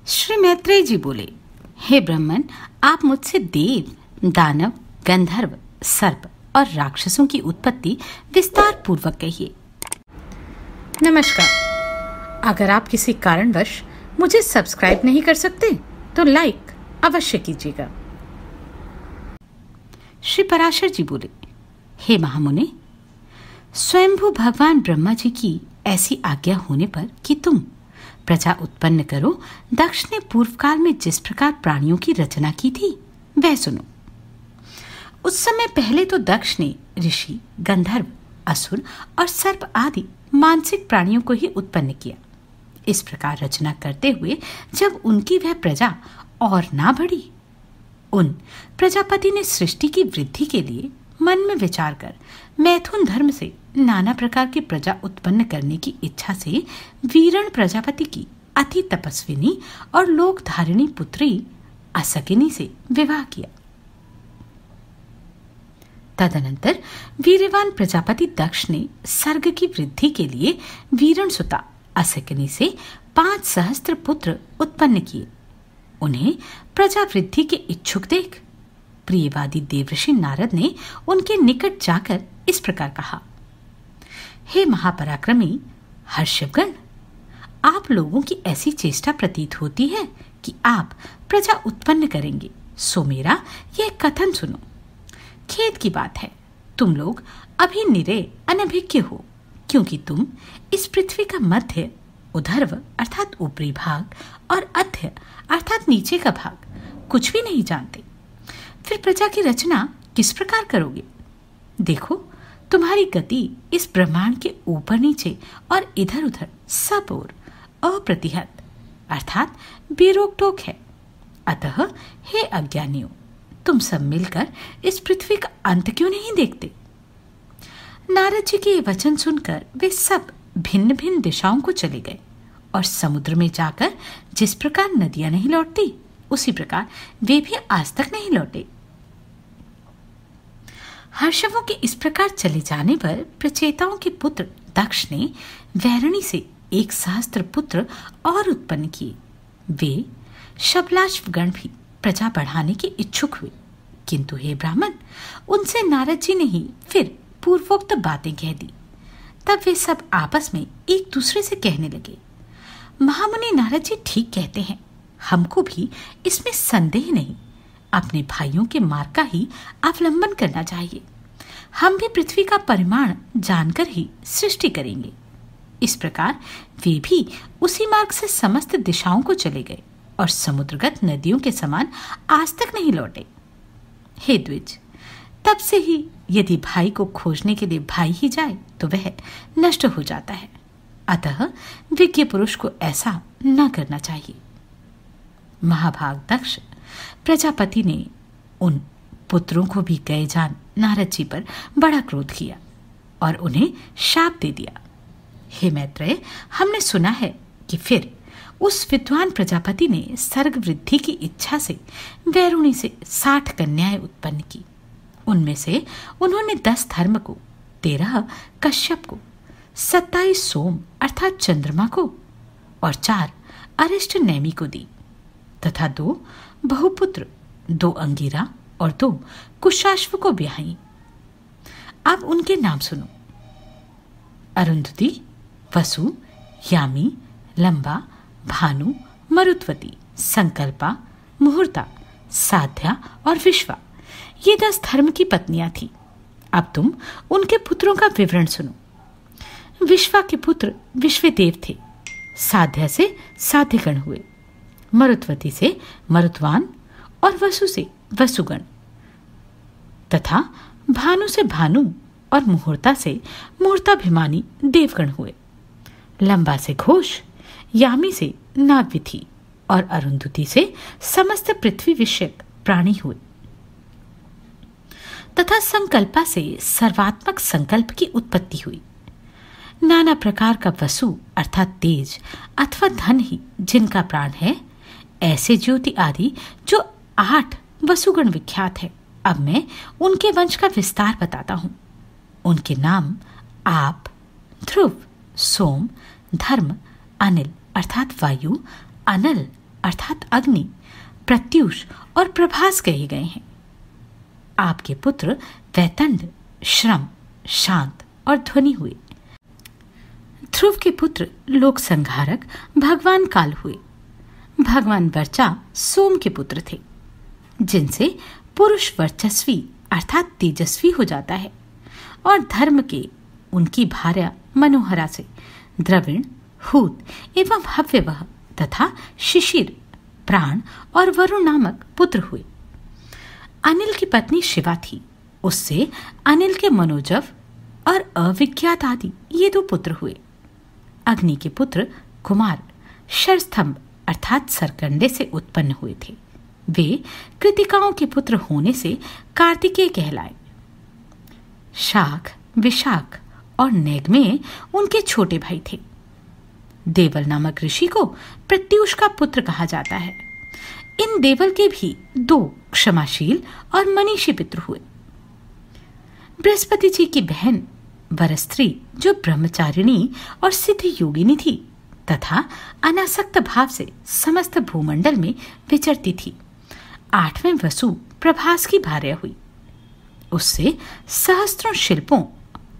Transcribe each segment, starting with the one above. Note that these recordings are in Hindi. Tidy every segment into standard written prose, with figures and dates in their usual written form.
श्री मैत्रेय जी बोले, हे ब्राह्मण, आप मुझसे देव, दानव, गंधर्व, सर्प और राक्षसों की उत्पत्ति विस्तार पूर्वक कहिए। नमस्कार। अगर आप किसी कारणवश मुझे सब्सक्राइब नहीं कर सकते तो लाइक अवश्य कीजिएगा। श्री पराशर जी बोले, हे महामुने, स्वयंभू भगवान ब्रह्मा जी की ऐसी आज्ञा होने पर कि तुम प्रजा उत्पन्न करो, दक्ष ने पूर्व काल में जिस प्रकार प्राणियों की रचना की थी वह सुनो। उस समय पहले तो दक्ष ने ऋषि, गंधर्व, असुर और सर्प आदि मानसिक प्राणियों को ही उत्पन्न किया। इस प्रकार रचना करते हुए जब उनकी वह प्रजा और ना बढ़ी, उन प्रजापति ने सृष्टि की वृद्धि के लिए मन में विचार कर मैथुन धर्म से नाना प्रकार की प्रजा उत्पन्न करने की इच्छा से वीरण प्रजापति की अति तपस्विनी और लोकधारिणी पुत्री असकिनी से विवाह किया। तदनंतर वीरवान प्रजापति दक्ष ने सर्ग की वृद्धि के लिए वीरण सुता असकिनी से 5 सहस्त्र पुत्र उत्पन्न किए। उन्हें प्रजा वृद्धि के इच्छुक देख प्रियवादी देवर्षि नारद ने उनके निकट जाकर इस प्रकार कहा, हे महापराक्रमी हर्षवगण, आप लोगों की ऐसी चेष्टा प्रतीत होती है कि आप प्रजा उत्पन्न करेंगे, सो मेरा यह कथन सुनो। खेद की बात है, तुम लोग अभी निरे अनभिज्ञ हो, क्योंकि तुम इस पृथ्वी का मध्य, उधर्व अर्थात ऊपरी भाग और अध्य अर्थात नीचे का भाग कुछ भी नहीं जानते। फिर प्रजा की रचना किस प्रकार करोगे? देखो, तुम्हारी गति इस ब्रह्मांड के ऊपर नीचे और इधर उधर सब ओर अप्रतिहत अर्थात बेरोक टोक है। अतः हे अज्ञानियों, तुम सब मिलकर इस पृथ्वी का अंत क्यों नहीं देखते? नारद जी के ये वचन सुनकर वे सब भिन्न भिन्न दिशाओं को चले गए और समुद्र में जाकर जिस प्रकार नदियां नहीं लौटती, उसी प्रकार वे भी आज तक नहीं लौटे। हर्षवों के इस प्रकार चले जाने पर प्रचेताओं के पुत्र दक्ष ने वैरणी से 1 सहस्त्र पुत्र और उत्पन्न किए। वे शबलाश्वगण भी प्रजा बढ़ाने के इच्छुक हुए, किंतु हे ब्राह्मण, उनसे नारद जी ने ही फिर पूर्वोक्त बातें कह दी। तब वे सब आपस में एक दूसरे से कहने लगे, महामुनि नारद जी ठीक कहते हैं, हमको भी इसमें संदेह नहीं, अपने भाइयों के मार्ग का ही अवलंबन करना चाहिए। हम भी पृथ्वी का परिमाण जानकर ही सृष्टि करेंगे। इस प्रकार वे भी उसी मार्ग से समस्त दिशाओं को चले गए और समुद्रगत नदियों के समान आज तक नहीं लौटे। हे द्विज, तब से ही यदि भाई को खोजने के लिए भाई ही जाए तो वह नष्ट हो जाता है। अतः विज्ञ पुरुष को ऐसा न करना चाहिए। महाभाग दक्ष प्रजापति ने उन पुत्रों को भी गए जान नारद जी पर बड़ा क्रोध किया और उन्हें शाप दे दिया। हे मैत्रेय, हमने सुना है कि फिर उस विद्वान प्रजापति ने सर्ग वृद्धि की इच्छा से वैरुणी से 60 कन्याएं उत्पन्न की। उनमें से उन्होंने 10 धर्म को, 13 कश्यप को, 27 सोम अर्थात चंद्रमा को और 4 अरिष्ट नेमि को दी तथा 2 बहुपुत्र, 2 अंगिरा और 2 कुशाश्व को ब्याही। अब उनके नाम सुनो। अरुंधति, वसु, यामी, लंबा, भानु, मरुत्वती, संकल्पा, मुहूर्ता, साध्या और विश्वा, ये 10 धर्म की पत्नियां थीं। अब तुम उनके पुत्रों का विवरण सुनो। विश्वा के पुत्र विश्वदेव थे, साध्या से साध्यगण हुए, मरुत्वती से मरुत्वान और वसु से वसुगण तथा भानु से भानु और मुहूर्ता से मुहूर्ताभिमानी देवगण हुए। लंबा से घोष, यामी से नागविथि और अरुंधति से समस्त पृथ्वी विषयक प्राणी हुए तथा संकल्पा से सर्वात्मक संकल्प की उत्पत्ति हुई। नाना प्रकार का वसु अर्थात तेज अथवा धन ही जिनका प्राण है, ऐसे ज्योति आदि जो 8 वसुगण विख्यात है। अब मैं उनके वंश का विस्तार बताता हूं। उनके नाम आप, ध्रुव, सोम, धर्म, अनिल अर्थात वायु, अनल, अर्थात अग्नि, प्रत्यूष और प्रभास कहे गए हैं। आपके पुत्र वैतंड, श्रम, शांत और ध्वनि हुए। ध्रुव के पुत्र लोक संहारक भगवान काल हुए। भगवान वर्चा सोम के पुत्र थे, जिनसे पुरुष वर्चस्वी अर्थात तेजस्वी हो जाता है, और धर्म के उनकी भार्या मनोहरा से द्रविण, हूत एवं हव्यवह तथा शिशिर, प्राण और वरुण नामक पुत्र हुए। अनिल की पत्नी शिवा थी, उससे अनिल के मनोजव और अविज्ञात आदि ये 2 पुत्र हुए। अग्नि के पुत्र कुमार शरस्तंभ अर्थात सरकंडे से उत्पन्न हुए थे। वे कृतिकाओं के पुत्र होने से कार्तिकेय कहलाए। शाख, विशाख और नैगमेय उनके छोटे भाई थे। देवल नामक ऋषि को प्रत्यूष का पुत्र कहा जाता है। इन देवल के भी 2 क्षमाशील और मनीषी पितृ हुए। बृहस्पति जी की बहन वरस्त्री, जो ब्रह्मचारिणी और सिद्ध योगिनी थी तथा अनासक्त भाव से समस्त भूमंडल में विचरती थी, 8वें वसु प्रभास की भार्या हुई। उससे सहस्त्रों शिल्पों,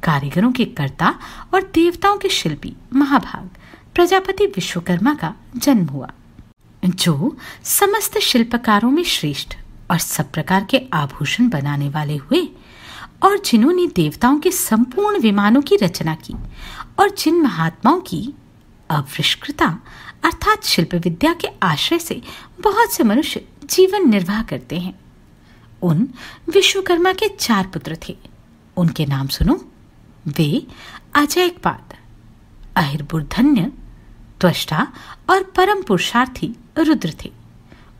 कारीगरों के कर्ता और देवताओं के शिल्पी महाभाग प्रजापति विश्वकर्मा का जन्म हुआ, जो समस्त शिल्पकारों में श्रेष्ठ और सब प्रकार के आभूषण बनाने वाले हुए, और जिन्होंने देवताओं के संपूर्ण विमानों की रचना की, और जिन महात्माओं की अवृष्कृता अर्थात शिल्प विद्या के आश्रय से बहुत से मनुष्य जीवन निर्वाह करते हैं। उन विश्वकर्मा के 4 पुत्र थे। उनके नाम सुनो। वे अजयकपाद, अहिर्बुर्धन्य, त्वष्टा और परम पुरुषार्थी रुद्र थे।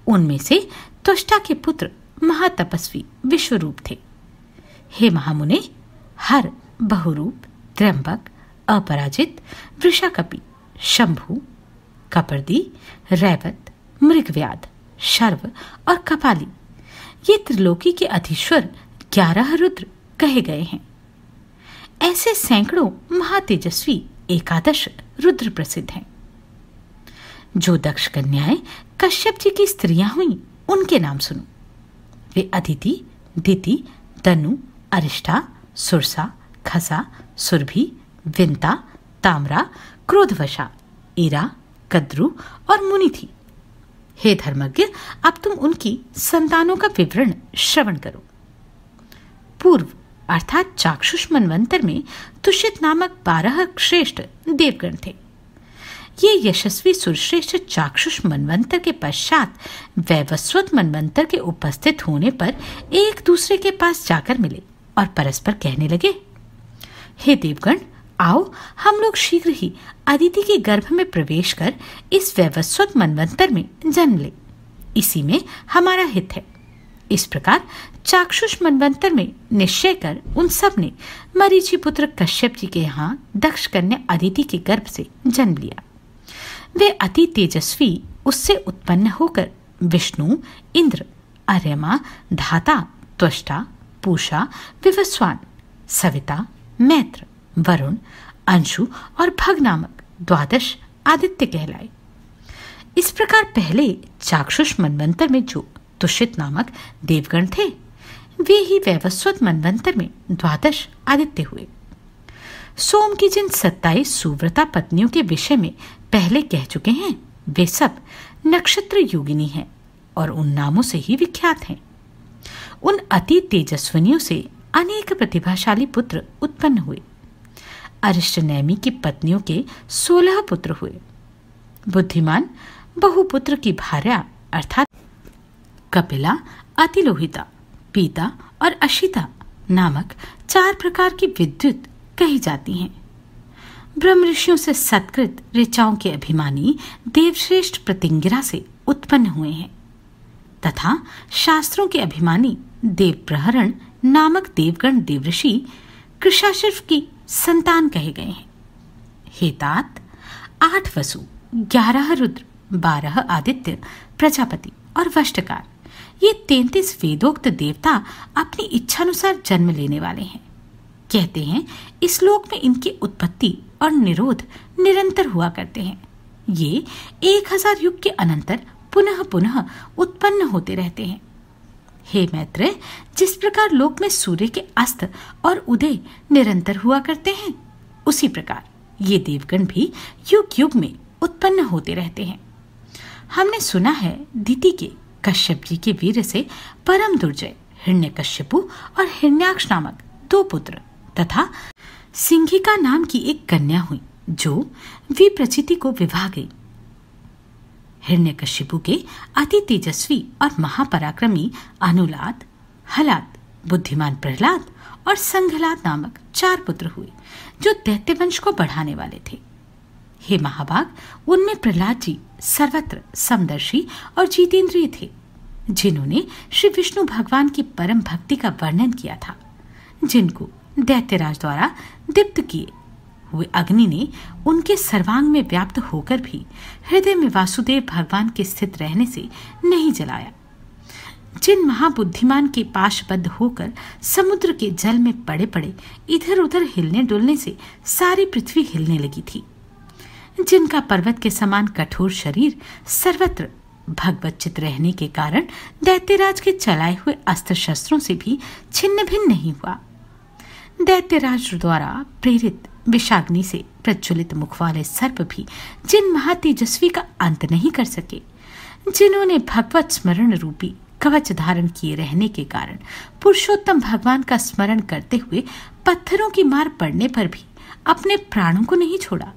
उनमें से त्वष्टा के पुत्र महातपस्वी विश्वरूप थे। हे महामुने, हर, बहुरूप, त्र्यंबक, अपराजित, वृषाकपि, शंभु, कपर्दी, रैवत, मृगव्याध, शर्व और कपाली, ये त्रिलोकी के अधीश्वर 11 रुद्र कहे गए हैं। ऐसे सैकड़ों महातेजस्वी 11 रुद्र प्रसिद्ध हैं। जो दक्ष कन्याएं कश्यप जी की स्त्रियां हुई, उनके नाम सुनो। वे अदिति, दिति, तनु, अरिष्टा, सुरसा, खसा, सुरभि, विंता, ताम्रा, क्रोधवशा, ईरा, कद्रु और मुनि थी। हे धर्मज्ञ, अब तुम उनकी संतानों का विवरण श्रवण करो। पूर्व अर्थात चाक्षुष मनवंतर में तुषित नामक 12 श्रेष्ठ देवगण थे। ये यशस्वी सुरश्रेष्ठ चाक्षुष मनवंतर के पश्चात वैवस्वत मनवंतर के उपस्थित होने पर एक दूसरे के पास जाकर मिले और परस्पर कहने लगे, हे देवगण, आओ हम लोग शीघ्र ही अदिति के गर्भ में प्रवेश कर इस वैवस्वत मनवंतर में जन्म ले, इसी में हमारा हित है। इस प्रकार चाक्षुष मनवंतर में निश्चय कर उन सब ने मरीचि पुत्र कश्यप जी के यहाँ दक्ष कन्या अदिति के गर्भ से जन्म लिया। वे अति तेजस्वी उससे उत्पन्न होकर विष्णु, इंद्र, अर्यमा, धाता, त्वष्टा, पूषा, विवस्वान, सविता, मैत्र, वरुण, अंशु और भग नामक 12 आदित्य कहलाए। इस प्रकार पहले चाक्षुष मनवंतर में जो तुषित नामक देवगण थे, वे ही वैवस्वत मनवंतर में 12 आदित्य हुए। सोम की जिन 27 सुव्रता पत्नियों के विषय में पहले कह चुके हैं, वे सब नक्षत्र योगिनी हैं और उन नामों से ही विख्यात हैं। उन अति तेजस्विनियों से अनेक प्रतिभाशाली पुत्र उत्पन्न हुए। अरिष्टनेमि की पत्नियों के 16 पुत्र हुए। बुद्धिमान बहुपुत्र की भार्या अर्थात कपिला, अतिलोहिता, पीता और अशिता नामक 4 प्रकार की विद्युत कही जाती हैं। ब्रह्म ऋषियों से सत्कृत ऋचाओं के अभिमानी देवश्रेष्ठ प्रतिंगिरा से उत्पन्न हुए हैं तथा शास्त्रों के अभिमानी देवप्रहरण नामक देवगण देवऋषि कृशाशिर्फ की संतान कहे गए हैं। हेतात 8 वसु, 11 रुद्र, 12 आदित्य, प्रजापति और वष्टकार, ये 33 वेदोक्त देवता अपनी इच्छानुसार जन्म लेने वाले हैं। कहते हैं इस लोक में इनकी उत्पत्ति और निरोध निरंतर हुआ करते हैं। ये 1000 युग के अनंतर पुनः पुनः उत्पन्न होते रहते हैं। हे मैत्रेय, जिस प्रकार लोक में सूर्य के अस्त और उदय निरंतर हुआ करते हैं, उसी प्रकार ये देवगण भी युग युग में उत्पन्न होते रहते हैं। हमने सुना है दिति के कश्यप जी के वीर से परम दुर्जय हिरण्यकश्यपु और हिरण्याक्ष नामक 2 पुत्र तथा सिंहिका नाम की एक कन्या हुई, जो विप्रचिति को विवाह गई। हिरण्यकश्यपु के अति तेजस्वी और महापराक्रमी अनुलाद, हलाद, बुद्धिमान प्रहलाद और संघलाद नामक 4 पुत्र हुए, जो दैत्यवंश को बढ़ाने वाले थे। हे महाभाग, उनमें प्रहलाद जी सर्वत्र समदर्शी और जितेंद्रिय थे, जिन्होंने श्री विष्णु भगवान की परम भक्ति का वर्णन किया था, जिनको दैत्यराज द्वारा दीप्त किए हुए अग्नि ने उनके सर्वांग में व्याप्त होकर भी हृदय में वासुदेव भगवान के स्थित रहने से नहीं जलाया। जिन महाबुद्धिमान के पाशबद्ध होकर समुद्र के जल में पड़े पड़े इधर उधर हिलने डुलने से सारी पृथ्वी हिलने लगी थी, जिनका पर्वत के समान कठोर शरीर सर्वत्र भगवत चित रहने के कारण दैत्यराज के चलाए हुए अस्त्र शस्त्रों से भी छिन्न भिन्न नहीं हुआ। दैत्यराज द्वारा प्रेरित विषाग्नि से प्रज्वलित मुख वाले सर्प भी जिन महातेजस्वी का अंत नहीं कर सके, जिन्होंने भगवत स्मरण रूपी कवच धारण किए रहने के कारण पुरुषोत्तम भगवान का स्मरण करते हुए पत्थरों की मार पड़ने पर भी अपने प्राणों को नहीं छोड़ा।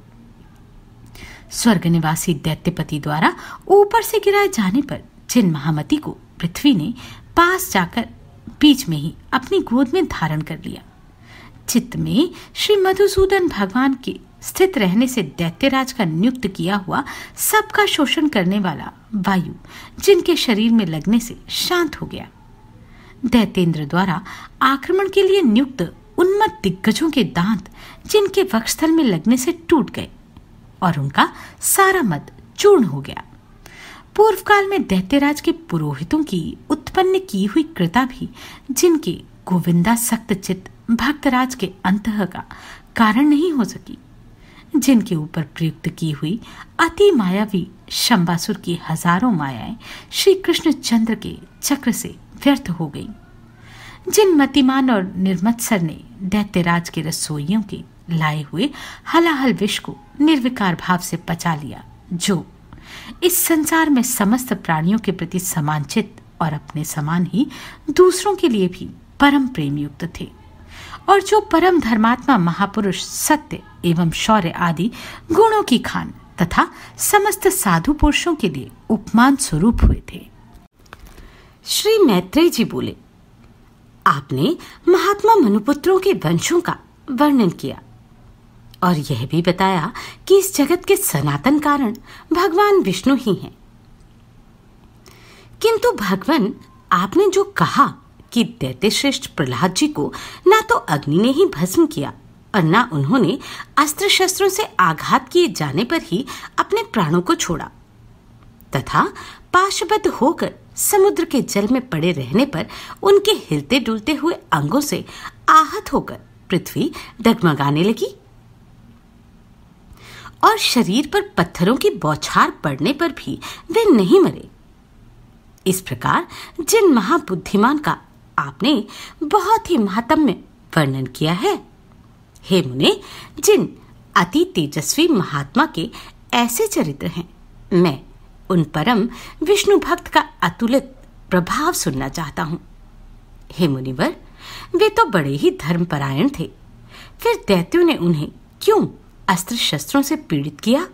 स्वर्ग निवासी दैत्यपति द्वारा ऊपर से गिराए जाने पर जिन महामती को पृथ्वी ने पास जाकर बीच में ही अपनी गोद में धारण कर लिया, चित्त में श्री मधुसूदन भगवान के स्थित रहने से दैत्यराज का नियुक्त किया हुआ सबका शोषण करने वाला वायु जिनके शरीर में लगने से शांत हो गया। दैत्येंद्र द्वारा आक्रमण के लिए नियुक्त उन्मत्त दिग्गजों के दांत जिनके वक्षस्थल में लगने से टूट गए और उनका सारा मद चूर्ण हो गया। पूर्व काल में दैत्यराज के पुरोहितों की उत्पन्न की हुई कृता भी जिनके गोविंदा सक्त चित्त भक्तराज के अंतः का कारण नहीं हो सकी, जिनके ऊपर प्रयुक्त की हुई अति मायावी शंबासुर की हजारों मायाएं श्री कृष्ण चंद्र के चक्र से व्यर्थ हो गईं, जिन मतिमान और निर्मत्सर ने दैत्यराज के रसोइयों के लाए हुए हलाहल विष को निर्विकार भाव से पचा लिया, जो इस संसार में समस्त प्राणियों के प्रति समानचित और अपने समान ही दूसरों के लिए भी परम प्रेम युक्त थे, और जो परम धर्मात्मा महापुरुष सत्य एवं शौर्य आदि गुणों की खान तथा समस्त साधु पुरुषों के लिए उपमान स्वरूप हुए थे। श्री मैत्रेय जी बोले, आपने महात्मा मनुपुत्रों के वंशों का वर्णन किया और यह भी बताया कि इस जगत के सनातन कारण भगवान विष्णु ही हैं। किंतु भगवान, आपने जो कहा कि दैत्य श्रेष्ठ प्रहलाद जी को ना तो अग्नि ने ही भस्म किया और ना उन्होंने अस्त्र शस्त्रों से आघात किए जाने पर ही अपने प्राणों को छोड़ा, तथा पाशबद्ध होकर समुद्र के जल में पड़े रहने पर उनके हिलते डुलते हुए अंगों से आहत होकर पृथ्वी डगमगाने लगी और शरीर पर पत्थरों की बौछार पड़ने पर भी वे नहीं मरे। इस प्रकार जिन महाबुद्धिमान का आपने बहुत ही महात्म्य वर्णन किया है, हे मुने, जिन अति तेजस्वी महात्मा के ऐसे चरित्र हैं, मैं उन परम विष्णु भक्त का अतुलित प्रभाव सुनना चाहता हूं। हे मुनिवर, वे तो बड़े ही धर्मपरायण थे, फिर दैत्यों ने उन्हें क्यों अस्त्र शस्त्रों से पीड़ित किया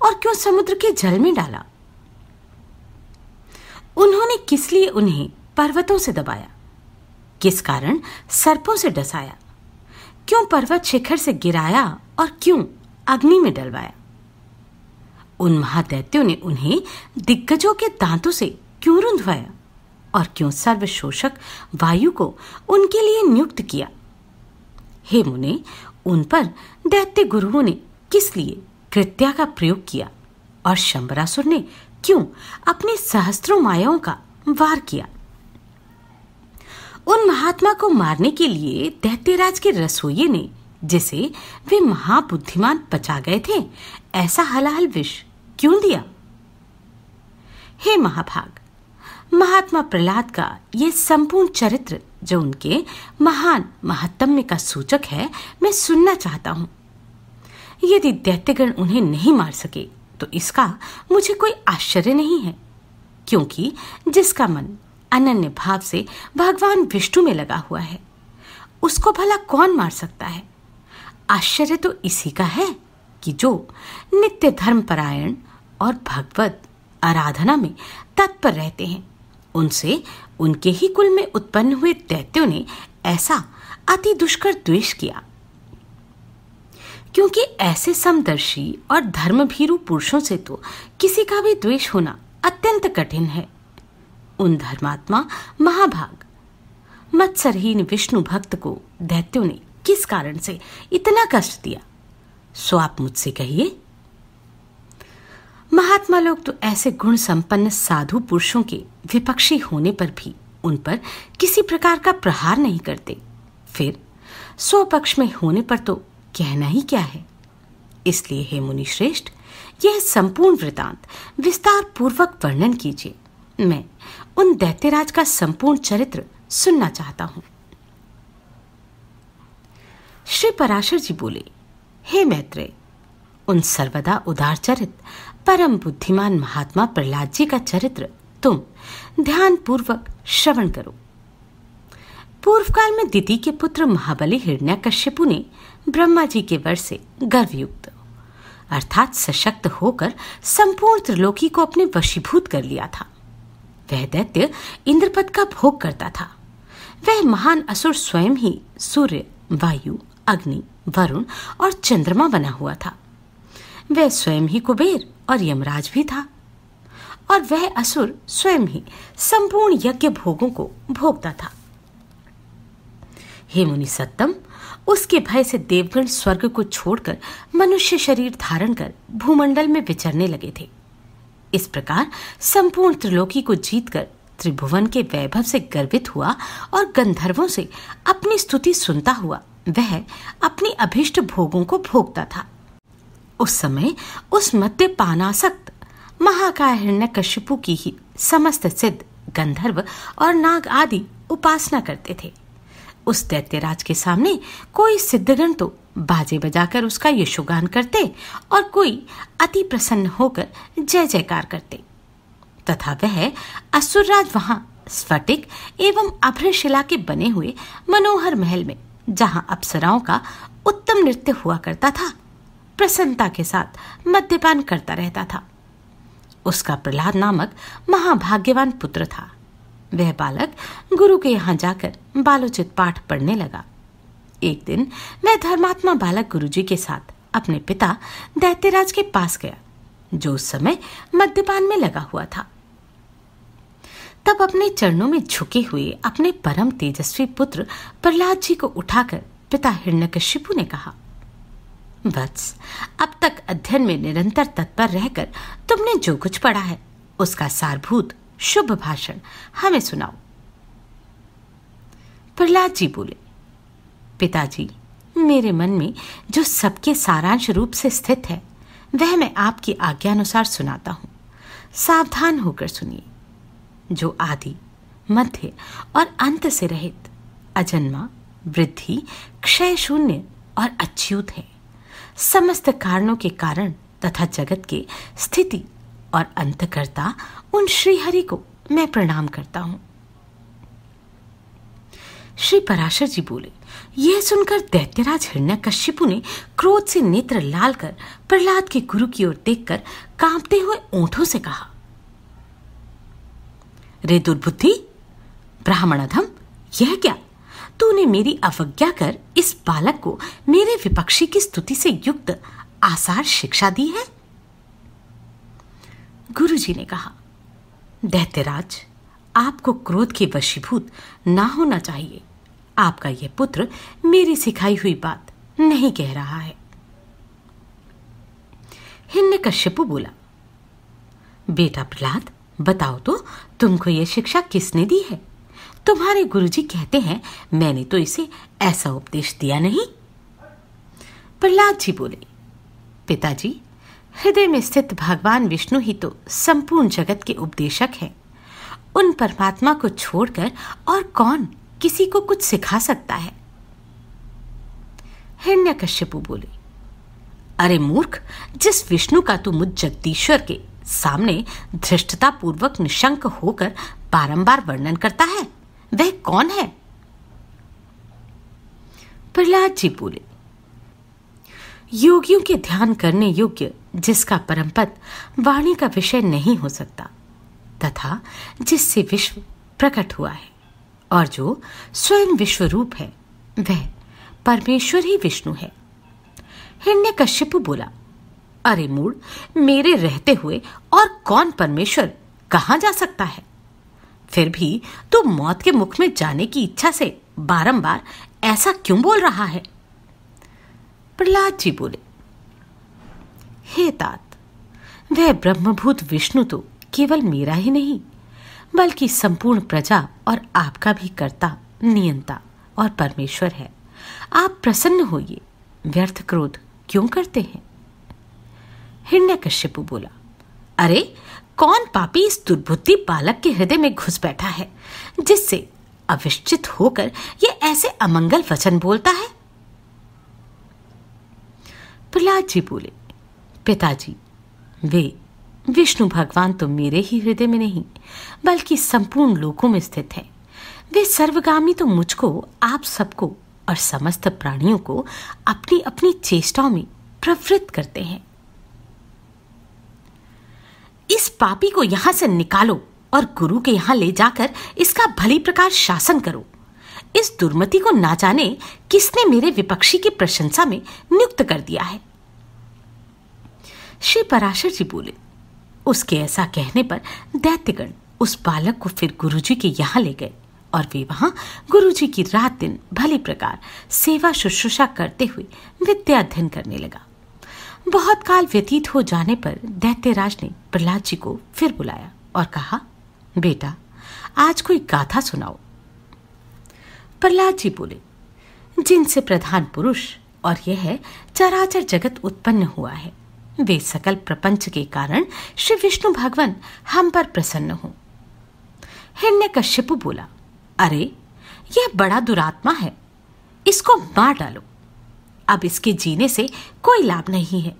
और क्यों समुद्र के जल में डाला? उन्होंने किस लिए उन्हें पर्वतों से दबाया? किस कारण सर्पों से डसाया? क्यों पर्वत शिखर से गिराया और क्यों अग्नि में डलवाया? उन महादैत्यों ने उन्हें दिग्गजों के दांतों से क्यों रुंधवाया और क्यों सर्वशोषक वायु को उनके लिए नियुक्त किया? हे मुने, उन पर दैत्य गुरुओं ने किस लिए कृत्या का प्रयोग किया और शंबरासुर ने क्यों अपनी सहस्त्रों मायाओं का वार किया? उन महात्मा को मारने के लिए दैत्यराज के रसोइये ने, जिसे वे महाबुद्धिमान पचा गए थे, ऐसा हलाहल विष क्यों दिया? हे महाभाग, महात्मा प्रहलाद का ये संपूर्ण चरित्र जो उनके महान महात्म्य का सूचक है, मैं सुनना चाहता हूं। यदि दैत्यगण उन्हें नहीं मार सके तो इसका मुझे कोई आश्चर्य नहीं है, क्योंकि जिसका मन अनन्य भाव से भगवान विष्णु में लगा हुआ है उसको भला कौन मार सकता है। आश्चर्य तो इसी का है कि जो नित्य धर्मपरायण और भगवत आराधना में तत्पर रहते हैं, उनसे उनके ही कुल में उत्पन्न हुए दैत्यों ने ऐसा अति दुष्कर द्वेष किया, क्योंकि ऐसे समदर्शी और धर्मभीरू पुरुषों से तो किसी का भी द्वेष होना अत्यंत कठिन है। उन धर्मात्मा महाभाग मत्सरहीन विष्णु भक्त को दैत्यों ने किस कारण से इतना कष्ट दिया, सो आप मुझसे कहिए। महात्मा लोग तो ऐसे गुण संपन्न साधु पुरुषों के विपक्षी होने पर भी उन पर किसी प्रकार का प्रहार नहीं करते, फिर स्वपक्ष में होने पर तो कहना ही क्या है। इसलिए हे मुनि श्रेष्ठ, यह संपूर्ण वृतांत विस्तार पूर्वक वर्णन कीजिए। मैं उन दैत्यराज का संपूर्ण चरित्र सुनना चाहता हूं। श्री पराशर जी बोले, हे मैत्रेय, उन सर्वदा उदारचरित परम बुद्धिमान महात्मा प्रहलाद जी का चरित्र तुम ध्यान पूर्वक श्रवण करो। पूर्व काल में दिति के पुत्र महाबली हिरण्यकश्यपु ने ब्रह्मा जी के वर से गर्वयुक्त अर्थात सशक्त होकर संपूर्ण त्रिलोकी को अपने वशीभूत कर लिया था। वह दैत्य इंद्रपद का भोग करता था। वह महान असुर स्वयं ही सूर्य, वायु, अग्नि, वरुण और चंद्रमा बना हुआ था। वह स्वयं ही कुबेर और यमराज भी था, और वह असुर स्वयं ही संपूर्ण यज्ञ भोगों को भोगता था। हे मुनि सत्तम, उसके भय से देवगण स्वर्ग को छोड़कर मनुष्य शरीर धारण कर भूमंडल में विचरने लगे थे। इस प्रकार संपूर्ण त्रिलोकी को जीतकर त्रिभुवन के वैभव से गर्वित हुआ और गंधर्वों से अपनी स्तुति सुनता हुआ वह अपनी अभिष्ट भोगों को भोगता था। उस समय उस मद्यपानासक्त महाकाय हिरण्यकश्यपु की ही समस्त सिद्ध गंधर्व और नाग आदि उपासना करते थे। उस दैत्यराज के सामने कोई सिद्धगण तो बाजे बजाकर उसका यशोगान करते और कोई अति प्रसन्न होकर जय जयकार करते, तथा वह असुरराज वहां स्फटिक एवं अभ्रशिला के बने हुए मनोहर महल में, जहां अप्सराओं का उत्तम नृत्य हुआ करता था, प्रसन्नता के साथ मद्यपान करता रहता था। उसका प्रहलाद नामक महाभाग्यवान पुत्र था। वह बालक गुरु के यहाँ जाकर बालोचित पाठ पढ़ने लगा। एक दिन वह धर्मात्मा बालक गुरुजी के साथ अपने पिता दैत्यराज के पास गया, जो उस समय मद्यपान में लगा हुआ था। तब अपने चरणों में झुके हुए अपने परम तेजस्वी पुत्र प्रहलाद जी को उठाकर पिता हिरण्यकश्यपु ने कहा, वत्स, अब तक अध्ययन में निरंतर तत्पर रहकर तुमने जो कुछ पढ़ा है उसका सारभूत शुभ भाषण हमें सुनाओ। प्रहलाद जी बोले, पिताजी, मेरे मन में जो सबके सारांश रूप से स्थित है वह मैं आपकी आज्ञानुसार सुनाता हूं। सावधान होकर सुनिए। जो आदि, मध्य और अंत से रहित, अजन्मा, वृद्धि, क्षय शून्य और अच्युत है, समस्त कारणों के कारण तथा जगत के स्थिति और अंतकर्ता उन श्रीहरि को मैं प्रणाम करता हूं। श्री पराशर जी बोले, यह सुनकर दैत्यराज हिरण्यकश्यपु ने क्रोध से नेत्र लाल कर प्रहलाद के गुरु की ओर देखकर कांपते हुए ओंठों से कहा, रे दुर्बुद्धि, ब्राह्मण अधम, यह क्या? तूने मेरी अवज्ञा कर इस बालक को मेरे विपक्षी की स्तुति से युक्त आसार शिक्षा दी है। गुरुजी ने कहा, दैत्यराज, आपको क्रोध के वशीभूत ना होना चाहिए। आपका यह पुत्र मेरी सिखाई हुई बात नहीं कह रहा है। हिरण्यकश्यपु बोला, बेटा प्रहलाद, बताओ तो तुमको यह शिक्षा किसने दी है? तुम्हारे गुरुजी कहते हैं मैंने तो इसे ऐसा उपदेश दिया नहीं। प्रहलाद जी बोले, पिताजी, हृदय में स्थित भगवान विष्णु ही तो संपूर्ण जगत के उपदेशक हैं। उन परमात्मा को छोड़कर और कौन किसी को कुछ सिखा सकता है? हिरण्यकश्यपु बोले, अरे मूर्ख, जिस विष्णु का तू मुझ जगदीश्वर के सामने धृष्टता पूर्वक निशंक होकर बारंबार वर्णन करता है, वह कौन है? प्रहलाद जी बोले, योगियों के ध्यान करने योग्य जिसका परमपद वाणी का विषय नहीं हो सकता तथा जिससे विश्व प्रकट हुआ है और जो स्वयं विश्व रूप है, वह परमेश्वर ही विष्णु है। हिरण्यकश्यपु बोला, अरे मूढ़, मेरे रहते हुए और कौन परमेश्वर कहां जा सकता है? फिर भी तू मौत के मुख में जाने की इच्छा से बारंबार ऐसा क्यों बोल रहा है? प्रहलाद जी बोले, हे तात, वह ब्रह्मभूत विष्णु तो केवल मेरा ही नहीं बल्कि संपूर्ण प्रजा और आपका भी कर्ता, नियंता और परमेश्वर है। आप प्रसन्न होइए, व्यर्थ क्रोध क्यों करते हैं? हिरण्यकश्यपु बोला, अरे कौन पापी इस दुर्बुद्धि बालक के हृदय में घुस बैठा है जिससे अविश्चित होकर ये ऐसे अमंगल वचन बोलता है? प्रहलाद जी बोले, पिताजी, वे विष्णु भगवान तो मेरे ही हृदय में नहीं बल्कि संपूर्ण लोकों में स्थित है। वे सर्वगामी तो मुझको, आप सबको और समस्त प्राणियों को अपनी अपनी चेष्टाओं में प्रवृत्त करते हैं। इस पापी को यहां से निकालो और गुरु के यहां ले जाकर इसका भली प्रकार शासन करो। इस दुर्मति को ना जाने किसने मेरे विपक्षी की प्रशंसा में नियुक्त कर दिया है। श्री पराशर जी बोले, उसके ऐसा कहने पर दैत्यगण उस बालक को फिर गुरुजी के यहां ले गए और वे वहां गुरुजी की रात दिन भली प्रकार सेवा शुश्रूषा करते हुए विद्या अध्ययन करने लगा। बहुत काल व्यतीत हो जाने पर दैत्यराज ने प्रहलाद जी को फिर बुलाया और कहा, बेटा, आज कोई गाथा सुनाओ। प्रहलाद जी बोले, जिनसे प्रधान पुरुष और यह है चराचर जगत उत्पन्न हुआ है, वे सकल प्रपंच के कारण श्री विष्णु भगवान हम पर प्रसन्न हो। हिरण्यकश्यपु बोला, अरे यह बड़ा दुरात्मा है, इसको मार डालो। अब इसके जीने से कोई लाभ नहीं है,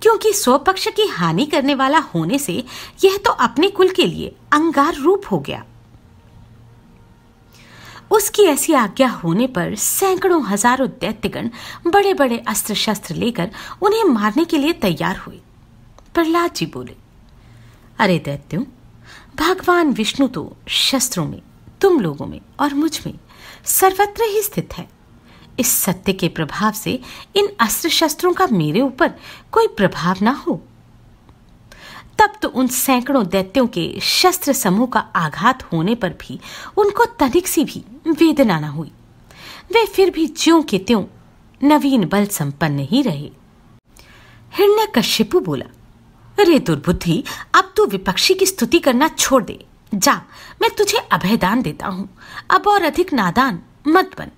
क्योंकि स्वपक्ष की हानि करने वाला होने से यह तो अपने कुल के लिए अंगार रूप हो गया। उसकी ऐसी आज्ञा होने पर सैकड़ों हजारों दैत्यगण बड़े बड़े अस्त्र शस्त्र लेकर उन्हें मारने के लिए तैयार हुए। प्रहलाद जी बोले, अरे दैत्यों, भगवान विष्णु तो शस्त्रों में, तुम लोगों में और मुझ में सर्वत्र ही स्थित है। इस सत्य के प्रभाव से इन अस्त्र शस्त्रों का मेरे ऊपर कोई प्रभाव ना हो, तब तो उन सैकड़ों दैत्यों के शस्त्र समूह का आघात होने पर भी उनको तनिक सी भी वेदना न हुई। वे फिर भी ज्यों के त्यों नवीन बल संपन्न ही रहे। हिरण्यकश्यपु बोला, अरे दुर्बुद्धि, अब तू विपक्षी की स्तुति करना छोड़ दे। जा, मैं तुझे अभयदान देता हूं, अब और अधिक नादान मत बन।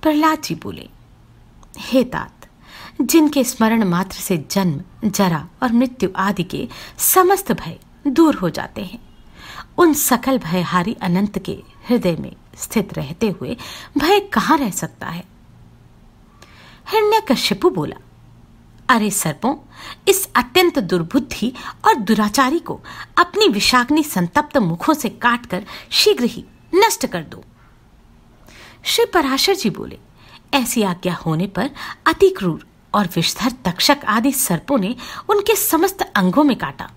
प्रहलाद जी बोले, हे तात, जिनके स्मरण मात्र से जन्म, जरा और मृत्यु आदि के समस्त भय दूर हो जाते हैं, उन सकल भयहारी अनंत के हृदय में स्थित रहते हुए भय कहां रह सकता है? हिरण्यकश्यपु बोला, अरे सर्पों, इस अत्यंत दुर्बुद्धि और दुराचारी को अपनी विषाग्नि संतप्त मुखों से काटकर शीघ्र ही नष्ट कर दो। श्री पराशर जी बोले, ऐसी आज्ञा होने पर अति क्रूर और विषधर तक्षक आदि सर्पों ने उनके समस्त अंगों में काटा,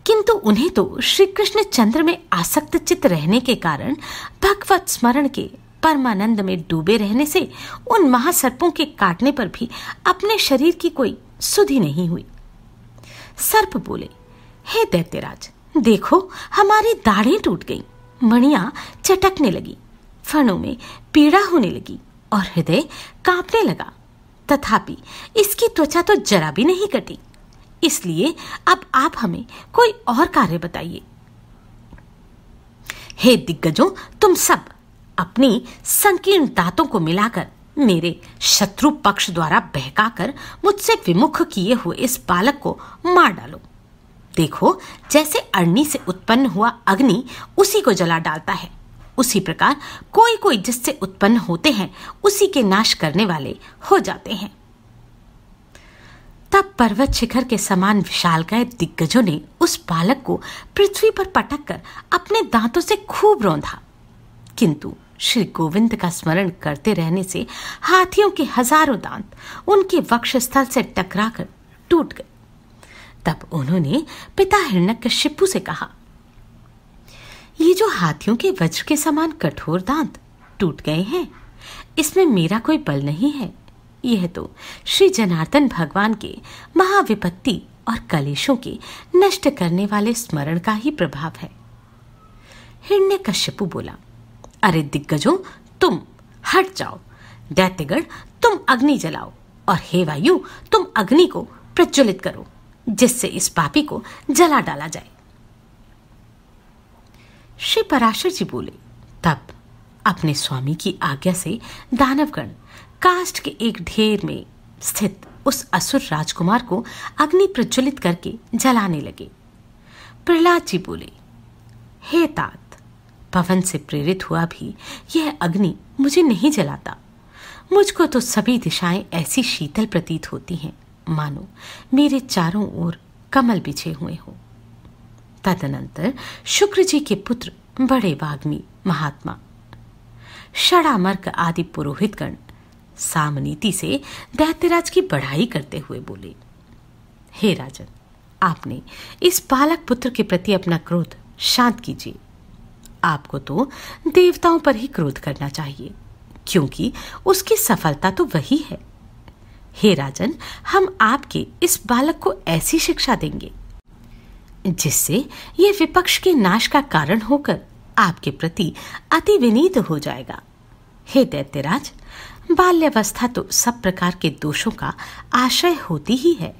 किंतु उन्हें तो श्री कृष्ण चंद्र में आसक्त चित्त रहने के कारण भगवत स्मरण के परमानंद में डूबे रहने से उन महासर्पों के काटने पर भी अपने शरीर की कोई सुधि नहीं हुई। सर्प बोले, हे दैत्यराज, देखो हमारी दाढ़ें टूट गईं, मणियां चटकने लगी, फणों में पीड़ा होने लगी और हृदय कांपने लगा, तथापि इसकी त्वचा तो जरा भी नहीं कटी। इसलिए अब आप हमें कोई और कार्य बताइए। हे दिग्गजों, तुम सब अपनी संकीर्ण दांतों को मिलाकर मेरे शत्रु पक्ष द्वारा बहकाकर मुझसे विमुख किए हुए इस बालक को मार डालो। देखो, जैसे अग्नि से उत्पन्न हुआ अग्नि उसी को जला डालता है, उसी प्रकार कोई कोई जिससे उत्पन्न होते हैं उसी के नाश करने वाले हो जाते हैं। तब पर्वत शिखर के समान विशालकाय दिग्गजों ने उस बालक को पृथ्वी पर पटक कर अपने दांतों से खूब रौंदा, किंतु श्री गोविंद का स्मरण करते रहने से हाथियों के हजारों दांत उनके वक्षस्थल से टकराकर टूट गए। तब उन्होंने पिता हिरण्यकशिपु से कहा, ये जो हाथियों के वज्र के समान कठोर दांत टूट गए हैं, इसमें मेरा कोई बल नहीं है। यह तो श्री जनार्दन भगवान के महाविपत्ति और कलेशों के नष्ट करने वाले स्मरण का ही प्रभाव है। हिरण्यकशिपु बोला, अरे दिग्गजों, तुम हट जाओ। दैत्यगण, तुम अग्नि जलाओ, और हे वायु, तुम अग्नि को प्रज्वलित करो, जिससे इस पापी को जला डाला जाए। श्री पराशर जी बोले, तब अपने स्वामी की आज्ञा से दानवगण काष्ठ के एक ढेर में स्थित उस असुर राजकुमार को अग्नि प्रज्वलित करके जलाने लगे। प्रहलाद जी बोले, हे तात, पवन से प्रेरित हुआ भी यह अग्नि मुझे नहीं जलाता। मुझको तो सभी दिशाएं ऐसी शीतल प्रतीत होती हैं मानो मेरे चारों ओर कमल बिछे हुए हो। तदनंतर शुक्र जी के पुत्र बड़े वाग्मी महात्मा षडामर्क आदि पुरोहितगण सामनीति से दैत्यराज की बढ़ाई करते हुए बोले, हे राजन, आपने इस बालक पुत्र के प्रति अपना क्रोध शांत कीजिए। आपको तो देवताओं पर ही क्रोध करना चाहिए, क्योंकि उसकी सफलता तो वही है। हे राजन, हम आपके इस बालक को ऐसी शिक्षा देंगे जिससे यह विपक्ष के नाश का कारण होकर आपके प्रति अति विनीत हो जाएगा। हे दैत्यराज, बाल्यावस्था तो सब प्रकार के दोषों का आश्रय होती ही है,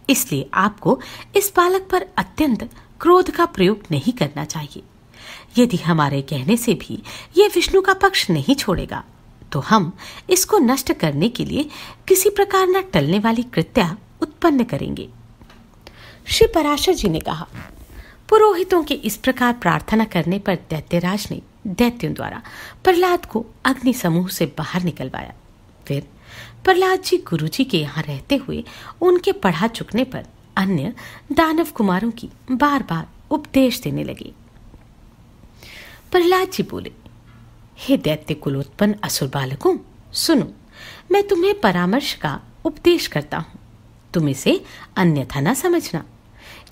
इसलिए आपको इस बालक पर अत्यंत क्रोध का प्रयोग नहीं करना चाहिए। यदि हमारे कहने से भी यह विष्णु का पक्ष नहीं छोड़ेगा, तो हम इसको नष्ट करने के लिए किसी प्रकार न टलने वाली कृत्या उत्पन्न करेंगे। श्री पराशर जी ने कहा, पुरोहितों के इस प्रकार प्रार्थना करने पर दैत्यराज ने दैत्यों द्वारा प्रहलाद को अग्नि समूह से बाहर निकलवाया। फिर प्रहलाद जी गुरु जी के यहाँ रहते हुए उनके पढ़ा चुकने पर अन्य दानव कुमारों की बार बार उपदेश देने लगे। प्रहलाद जी बोले, हे दैत्य कुलोत्पन्न असुर बालकों, सुनो, मैं तुम्हें परामर्श का उपदेश करता हूं। तुम इसे अन्यथा न समझना,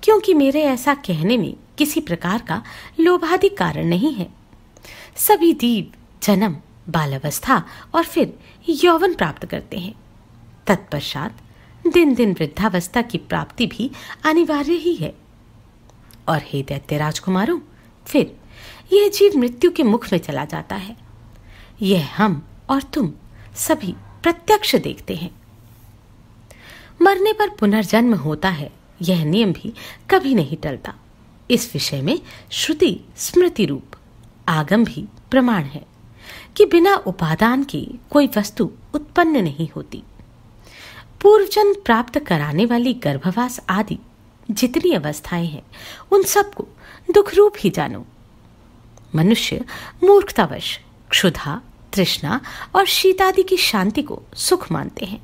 क्योंकि मेरे ऐसा कहने में किसी प्रकार का लोभादि कारण नहीं है। सभी जीव जन्म, बालावस्था और फिर यौवन प्राप्त करते हैं। तत्पश्चात दिन दिन वृद्धावस्था की प्राप्ति भी अनिवार्य ही है। और हे दैत्य राजकुमारों, फिर यह जीव मृत्यु के मुख में चला जाता है। यह हम और तुम सभी प्रत्यक्ष देखते हैं। मरने पर पुनर्जन्म होता है, यह नियम भी कभी नहीं टलता। इस विषय में श्रुति स्मृति रूप आगम भी प्रमाण है कि बिना उपादान के कोई वस्तु उत्पन्न नहीं होती। पूर्वजन्म प्राप्त कराने वाली गर्भवास आदि जितनी अवस्थाएं हैं, उन सबको दुख रूप ही जानो। मनुष्य मूर्खतावश क्षुधा, तृष्णा और शीतादि की शांति को सुख मानते हैं,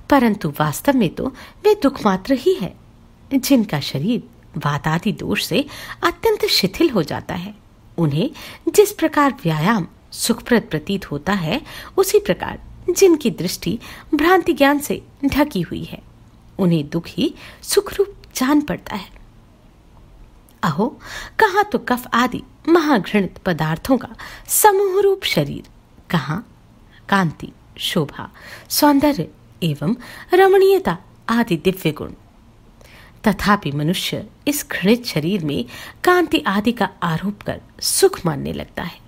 परंतु वास्तव में तो वे दुख मात्र ही है। जिनका शरीर वातादि दोष से अत्यंत शिथिल हो जाता है, उन्हें जिस प्रकार व्यायाम सुखप्रद प्रतीत होता है, उसी प्रकार जिनकी दृष्टि भ्रांति ज्ञान से ढकी हुई है, उन्हें दुख ही सुखरूप जान पड़ता है। अहो, कहाँ तो कफ आदि महाघृणित पदार्थों का समूह रूप शरीर, कहाँ कांति, शोभा, सौंदर्य एवं रमणीयता आदि दिव्य गुण। तथापि मनुष्य इस घृणित शरीर में कांति आदि का आरोप कर सुख मानने लगता है।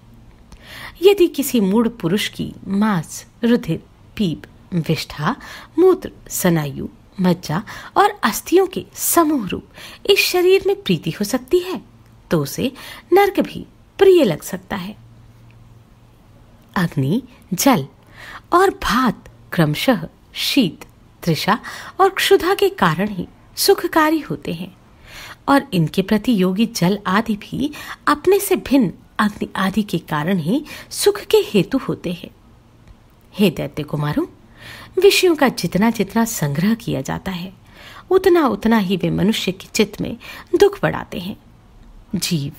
यदि किसी मूढ़ पुरुष की मांस, रुधिर, पीप, विष्ठा, मूत्र, स्नायु, मज्जा और अस्थियों के समूह रूप इस शरीर में प्रीति हो सकती है, तो उसे नर्क भी प्रिय लग सकता है। अग्नि, जल और भात क्रमशः शीत, तृषा और क्षुधा के कारण ही सुखकारी होते हैं, और इनके प्रति योगी जल आदि भी अपने से भिन्न अग्नि आदि के कारण ही सुख के हेतु होते हैं। हे दैत्य कुमारों, विषयों का जितना जितना संग्रह किया जाता है, उतना उतना ही वे मनुष्य के चित्त में दुख बढ़ाते हैं। जीव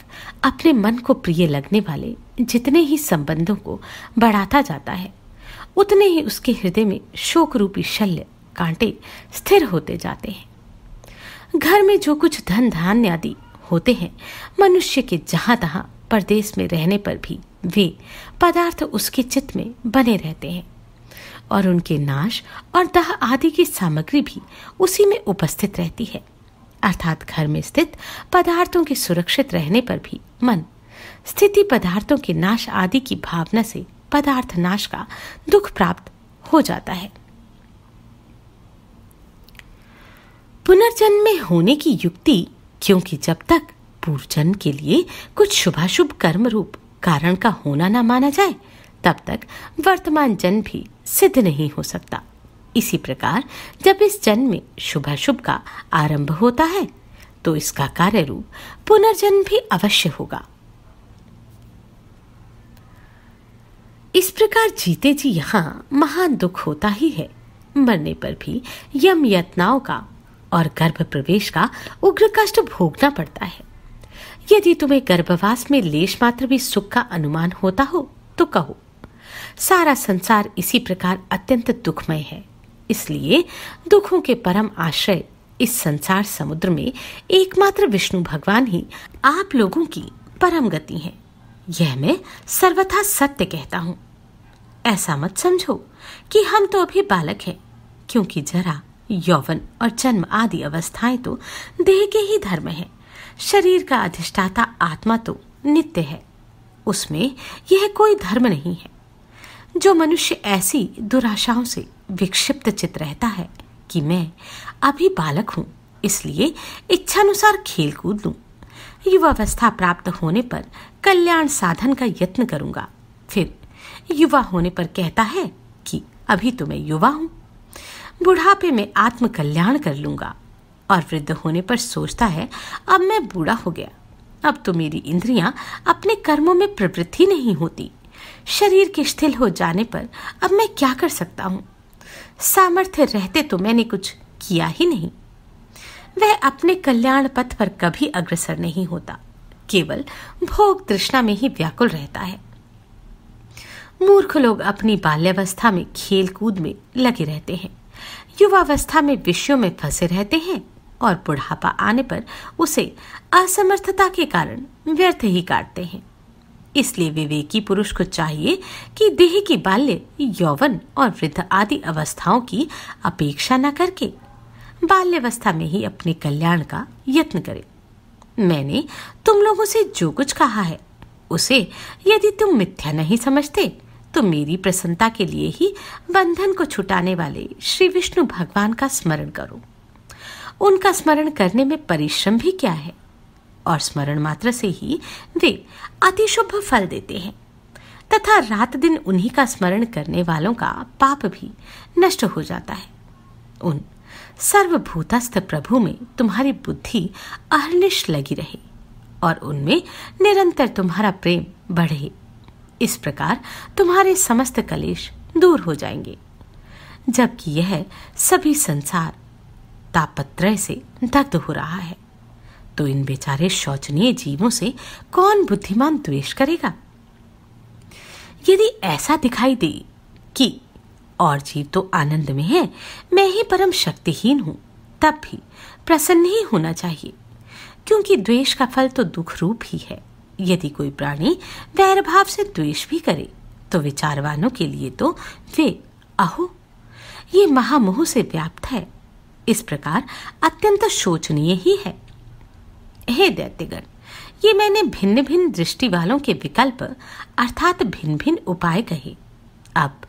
अपने मन को प्रिय लगने वाले जितने ही संबंधों को बढ़ाता जाता है, उतने ही उसके हृदय में शोक रूपी शल्य कांटे स्थिर होते जाते हैं। घर में जो कुछ धन धान्य आदि होते हैं, मनुष्य के जहां तहां परदेश में रहने पर भी वे पदार्थ उसके चित्त में बने रहते हैं, और उनके नाश और दाह आदि की सामग्री भी उसी में उपस्थित रहती है। अर्थात घर में स्थित पदार्थों के सुरक्षित रहने पर भी मन स्थिति पदार्थों के नाश आदि की भावना से पदार्थ नाश का दुख प्राप्त हो जाता है। पुनर्जन्म में होने की युक्ति, क्योंकि जब तक पूर्व जन्म के लिए कुछ शुभाशुभ कर्म रूप कारण का होना न माना जाए, तब तक वर्तमान जन्म भी सिद्ध नहीं हो सकता। इसी प्रकार जब इस जन्म में शुभाशुभ का आरंभ होता है, तो इसका कार्य रूप पुनर्जन्म भी अवश्य होगा। इस प्रकार जीते जी यहाँ महान दुख होता ही है। मरने पर भी यम यातनाओं का और गर्भ प्रवेश का उग्र कष्ट भोगना पड़ता है। यदि तुम्हें गर्भवास में लेश मात्र भी सुख का अनुमान होता हो तो कहो, सारा संसार इसी प्रकार अत्यंत दुखमय है। इसलिए दुखों के परम आश्रय इस संसार समुद्र में एकमात्र विष्णु भगवान ही आप लोगों की परम गति है। यह मैं सर्वथा सत्य कहता हूं। ऐसा मत समझो कि हम तो अभी बालक हैं, क्योंकि जरा, यौवन और जन्म आदि अवस्थाएं तो देह के ही धर्म है। शरीर का अधिष्ठाता आत्मा तो नित्य है, उसमें यह कोई धर्म नहीं है। जो मनुष्य ऐसी दुराशाओं से विक्षिप्त चित रहता है कि मैं अभी बालक हूं, इसलिए इच्छानुसार खेल कूद लूं, युवावस्था प्राप्त होने पर कल्याण साधन का यत्न करूंगा, फिर युवा होने पर कहता है कि अभी तो मैं युवा हूं, बुढ़ापे में आत्म कल्याण कर लूंगा, और वृद्ध होने पर सोचता है अब मैं बूढ़ा हो गया, अब तो मेरी इंद्रियां अपने कर्मों में प्रवृत्ति नहीं होती, शरीर के शिथिल हो जाने पर अब मैं क्या कर सकता हूं, सामर्थ्य रहते तो मैंने कुछ किया ही नहीं। वह अपने कल्याण पथ पर कभी अग्रसर नहीं होता, केवल भोग तृष्णा में ही व्याकुल रहता है। मूर्ख लोग अपनी बाल्यावस्था में खेल कूद में लगे रहते हैं, युवावस्था में विषयों में फंसे रहते हैं, और बुढ़ापा आने पर उसे असमर्थता के कारण व्यर्थ ही काटते हैं। इसलिए विवेकी पुरुष को चाहिए कि देह की बाल्य, यौवन और वृद्ध आदि अवस्थाओं की अपेक्षा न करके बाल्यावस्था में ही अपने कल्याण का यत्न करे। मैंने तुम लोगों से जो कुछ कहा है, उसे यदि तुम मिथ्या नहीं समझते, तो मेरी प्रसन्नता के लिए ही बंधन को छुटाने वाले श्री विष्णु भगवान का स्मरण करो। उनका स्मरण करने में परिश्रम भी क्या है, और स्मरण मात्र से ही वे अति शुभ फल देते हैं, तथा रात दिन उन्हीं का स्मरण करने वालों का पाप भी नष्ट हो जाता है। उन सर्वभूतस्थ प्रभु में तुम्हारी बुद्धि अहर्निश लगी रहे, और उनमें निरंतर तुम्हारा प्रेम बढ़े। इस प्रकार तुम्हारे समस्त कलेश दूर हो जाएंगे। जबकि यह सभी संसार तापत्रय से दग्ध हो रहा है, तो इन बेचारे शोचनीय जीवों से कौन बुद्धिमान द्वेष करेगा? यदि ऐसा दिखाई दे कि और जीव तो आनंद में है, मैं ही परम शक्तिहीन हूं, तब भी प्रसन्न ही होना चाहिए, क्योंकि द्वेष का फल तो दुख रूप ही है। यदि कोई प्राणी वैर भाव से द्वेष भी करे, तो विचारवानों के लिए तो वे अहो, ये महामोह से व्याप्त है, इस प्रकार अत्यंत शोचनीय ही है। हे दैत्यगण, ये मैंने भिन्न भिन्न दृष्टि वालों के विकल्प अर्थात भिन्न भिन्न उपाय कहे। अब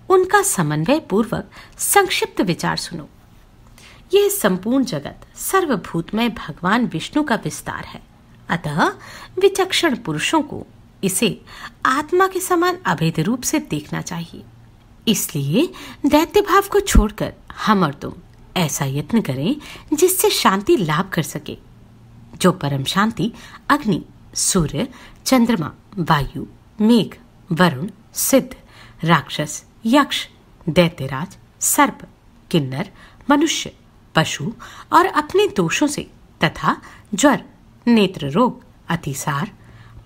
उनका समन्वय पूर्वक संक्षिप्त विचार सुनो। यह संपूर्ण जगत सर्वभूतमय भगवान विष्णु का विस्तार है, अतः विचक्षण पुरुषों को इसे आत्मा के समान अभेद रूप से देखना चाहिए। इसलिए दैत्य भाव को छोड़कर हम और तुम ऐसा यत्न करें जिससे शांति लाभ कर सके, जो परम शांति अग्नि, सूर्य, चंद्रमा, वायु, मेघ, वरुण, सिद्ध, राक्षस, यक्ष, दैत्यराज, सर्प, किन्नर, मनुष्य, पशु और अपने दोषों से तथा ज्वर, नेत्र रोग, अतिसार,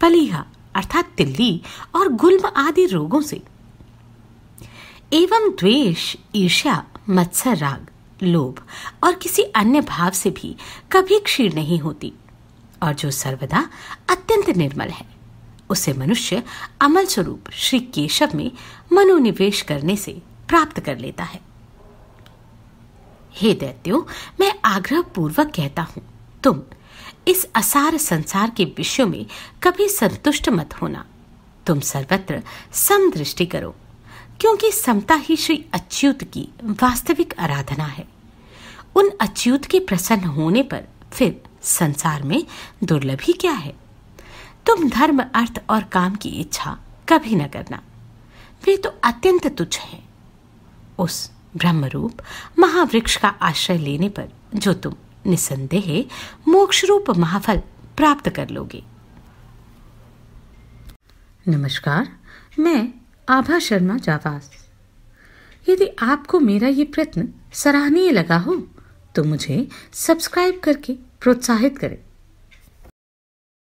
पलीहा अर्थात तिल्ली और गुल्म आदि रोगों से एवं द्वेष, ईर्ष्या, मत्सर, राग, लोभ और किसी अन्य भाव से भी कभी क्षीण नहीं होती, और जो सर्वदा अत्यंत निर्मल है, उसे मनुष्य अमल स्वरूप श्री केशव में मनोनिवेश करने से प्राप्त कर लेता है। हे दैत्यों, मैं आग्रह पूर्वक कहता हूं, तुम इस असार संसार के विषयों में कभी संतुष्ट मत होना। तुम सर्वत्र समदृष्टि करो, क्योंकि समता ही श्री अच्युत की वास्तविक आराधना है। उन अच्युत के प्रसन्न होने पर फिर संसार में दुर्लभ ही क्या है। तुम धर्म, अर्थ और काम की इच्छा कभी न करना, वे तो अत्यंत तुच्छ हैं। उस ब्रह्मरूप महावृक्ष का आश्रय लेने पर जो तुम निसंदेह मोक्ष रूप महाफल प्राप्त कर लोगे। नमस्कार, मैं आभा शर्मा जावास। यदि आपको मेरा ये प्रयत्न सराहनीय लगा हो तो मुझे सब्सक्राइब करके प्रोत्साहित करें।